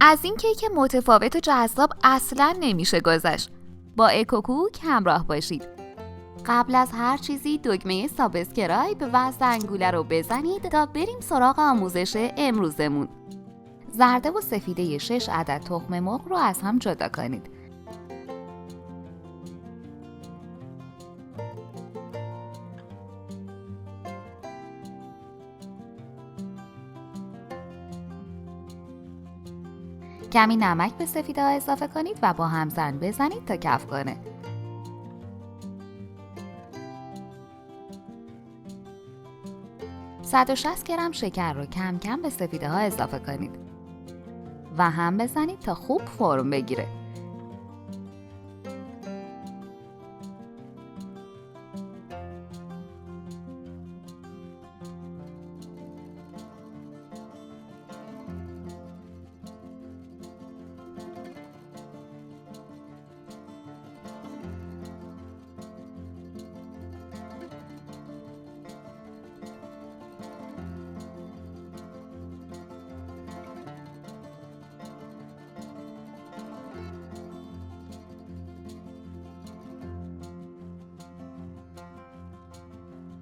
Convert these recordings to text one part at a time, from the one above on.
از این کیک متفاوت و جذاب اصلاً نمیشه گذشت. با اکوکوک همراه باشید. قبل از هر چیزی دکمه سابسکرایب و زنگوله رو بزنید تا بریم سراغ آموزش امروزمون. زرده و سفیده 6 عدد تخم مرغ رو از هم جدا کنید. کمی نمک به سفیده ها اضافه کنید و با هم زن بزنید تا کف کنه. - 160 گرم شکر رو کم کم به سفیده ها اضافه کنید و هم بزنید تا خوب فرم بگیره.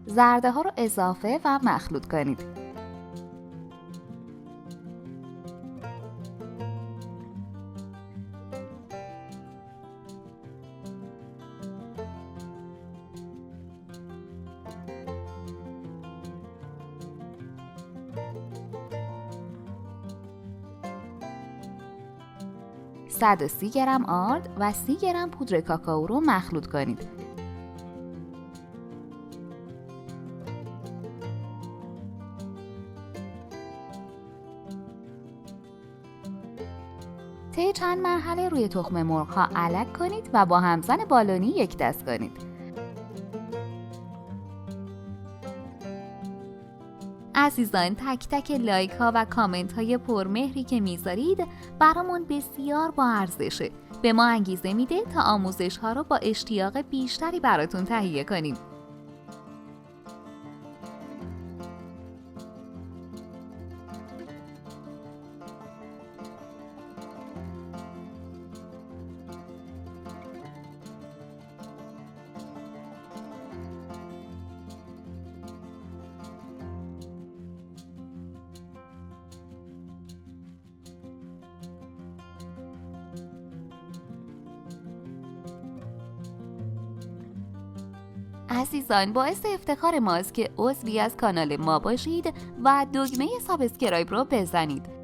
زرده ها رو اضافه و مخلوط کنید. - 130 گرم آرد و 30 گرم پودر کاکائو رو مخلوط کنید. طی چند مرحله روی تخم مرغ ها علک کنید و با همزن بالونی یک دست کنید. عزیزان، تک تک لایک ها و کامنت های پرمهری که میذارید برامون بسیار با ارزشه. به ما انگیزه میده تا آموزش ها رو با اشتیاق بیشتری براتون تهیه کنیم. عزیزان، باعث افتخار ماست که عضوی از کانال ما باشید و دکمه سابسکرایب رو بزنید.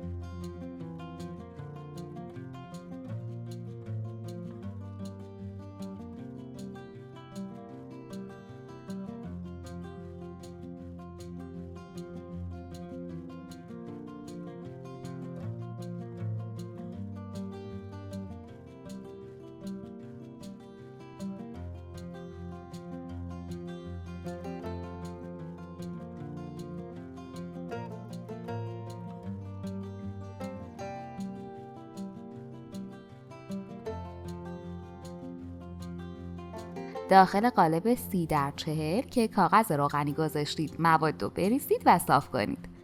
داخل قالب 30×40 که کاغذ روغنی گذاشتید مواد رو بریزید و صاف کنید.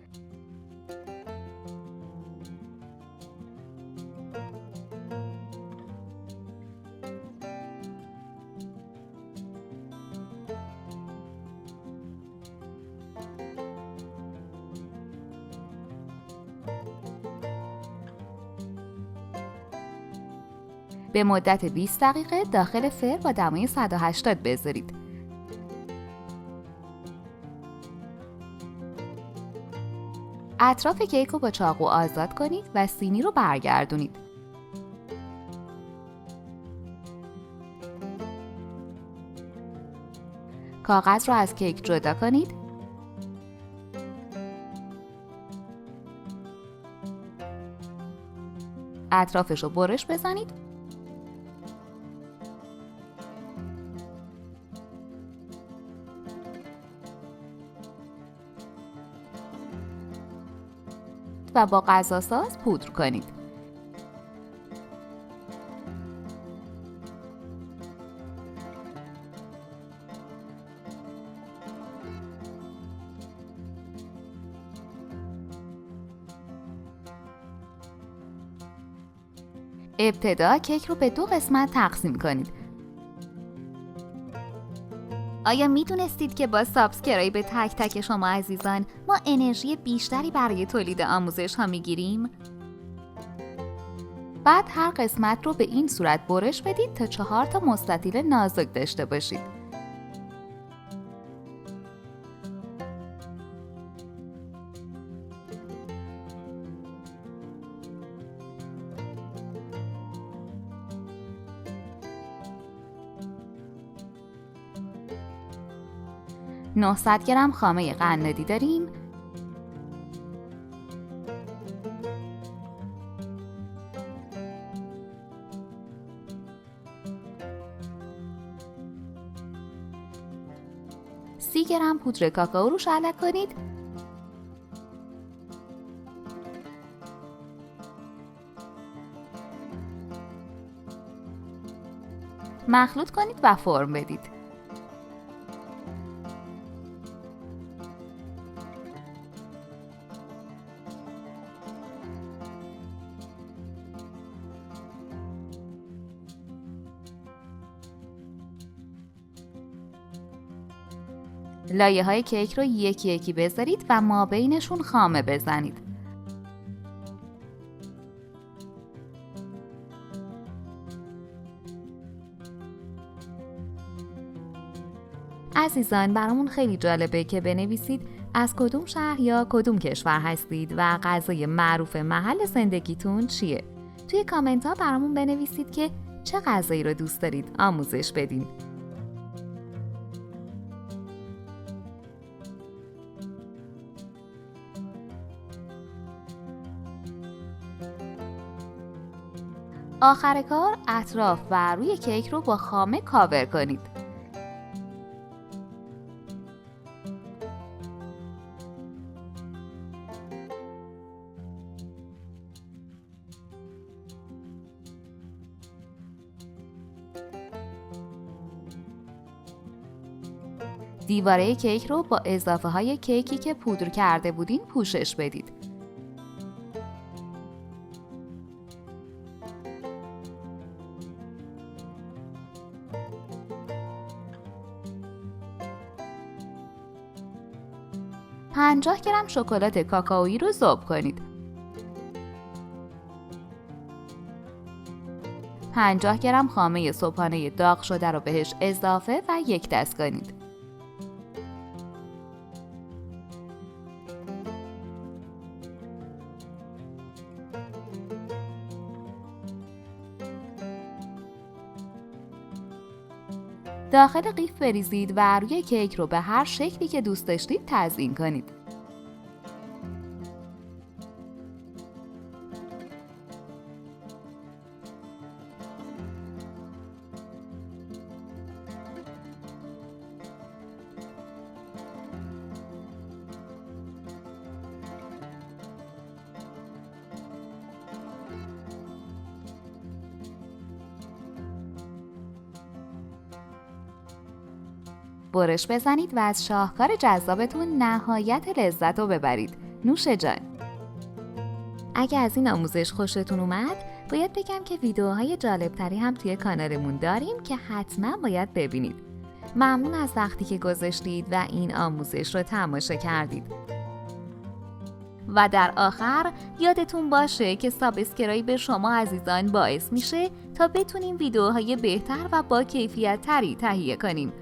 به مدت 20 دقیقه داخل فر با دمای 180 بذارید. اطراف کیک رو با چاقو آزاد کنید و سینی رو برگردونید. کاغذ رو از کیک جدا کنید. اطرافش رو برش بزنید. و با غذاساز پودر کنید. ابتدا کیک رو به 2 قسمت تقسیم کنید. آیا میدونستید که با سابسکرایب تک تک شما عزیزان ما انرژی بیشتری برای تولید آموزش ها میگیریم؟ بعد هر قسمت رو به این صورت برش بدید تا 4 تا مستطیل نازک داشته باشید. « 900 گرم خامه قندی داریم. « 30 گرم پودر کاکائو رو شعلق کنید. مخلوط کنید و فرم بدید. لایه های کیک رو یکی یکی بذارید و مابینشون خامه بزنید. عزیزان برامون خیلی جالبه که بنویسید از کدوم شهر یا کدوم کشور هستید و غذای معروف محل زندگیتون چیه. توی کامنت ها برامون بنویسید که چه غذایی رو دوست دارید آموزش بدین. آخر کار اطراف و روی کیک رو با خامه کاور کنید. دیواره کیک رو با اضافه های کیکی که پودر کرده بودین پوشش بدید. « 50 گرم شکلات کاکائویی رو ذوب کنید. 50 گرم خامه صبحانه داغ شده رو بهش اضافه و یک دست کنید. داخل قیف بریزید و روی کیک رو به هر شکلی که دوست داشتید تزیین کنید. برش بزنید و از شاهکار جذابتون نهایت لذت رو ببرید. نوش جان. اگه از این آموزش خوشتون اومد باید بگم که ویدیوهای جالبتری هم توی کانالمون داریم که حتما باید ببینید. ممنون از وقتی که گذاشتید و این آموزش رو تماشا کردید. و در آخر یادتون باشه که سابسکرایب شما عزیزان باعث میشه تا بتونیم ویدیوهای بهتر و با کیفیت تری تهیه کنیم.